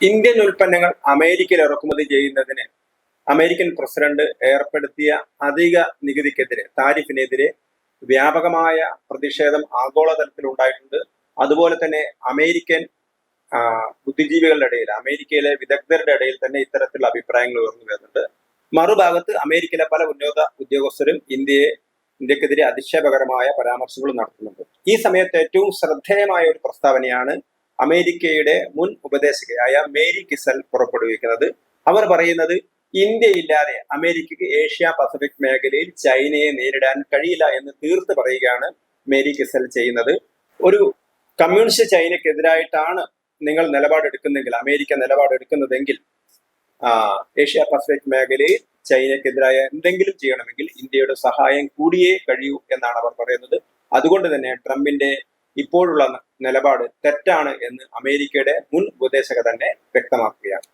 Indian ഉൽപ്പന്നങ്ങൾ അമേരിക്കയിൽ ഇറക്കുമതി ചെയ്യുന്നതിന് അമേരിക്കൻ പ്രസിഡന്റ് ഏർപ്പെടുത്തിയ അധിക നികുതിക്കെതിരെ താരിഫിനെതിരെ വ്യാപകമായ പ്രതിഷേധം ആഗോളതലത്തിൽ ഉണ്ടായിട്ടുണ്ട്. അതുപോലെ തന്നെ അമേരിക്കൻ ബുദ്ധിജീവികളുടെ ഇടയിൽ, അമേരിക്കയിലെ വിദഗ്ധരുടെ ഇടയിൽ തന്നെ ഇത്തരത്തിലുള്ള അഭിപ്രായങ്ങൾ ഉയർന്നു വരുന്നുണ്ട്. മറുഭാഗത്ത് അമേരിക്കയിലെ പല ഉന്നത ഉദ്യോഗസ്ഥരും ഇന്ത്യക്കെതിരെ അധിക്ഷേപകരമായ പരാമർശങ്ങൾ നടത്തുന്നുണ്ട്. ഈ സമയത്ത് ഏറ്റവും ശ്രദ്ധേയമായ ഒരു പ്രസ്താവനയാണ് അമേരിക്കയുടെ മുൻ ഉപദേശകയായ മേരി കിസൽ പുറപ്പെടുവിക്കുന്നത്. അവർ പറയുന്നത് ഇന്ത്യയില്ലാതെ അമേരിക്കയ്ക്ക് ഏഷ്യ പസഫിക് മേഖലയിൽ ചൈനയെ നേരിടാൻ കഴിയില്ല എന്ന് തീർത്ത് പറയുകയാണ് മേരി കിസൽ ചെയ്യുന്നത്. ഒരു കമ്മ്യൂണിസ്റ്റ് ചൈനയ്ക്കെതിരായിട്ടാണ് നിങ്ങൾ നിലപാടെടുക്കുന്നെങ്കിൽ, അമേരിക്ക നിലപാടെടുക്കുന്നതെങ്കിൽ ഏഷ്യ പസഫിക് മേഖലയിൽ ചൈനയ്ക്കെതിരായ എന്തെങ്കിലും ചെയ്യണമെങ്കിൽ ഇന്ത്യയുടെ സഹായം കൂടിയേ കഴിയൂ എന്നാണ് അവർ പറയുന്നത്. അതുകൊണ്ട് തന്നെ ട്രംപിന്റെ ഇപ്പോഴുള്ള നിലപാട് തെറ്റാണ് എന്ന് അമേരിക്കയുടെ മുൻ ഉപദേശക തന്നെ വ്യക്തമാക്കുകയാണ്.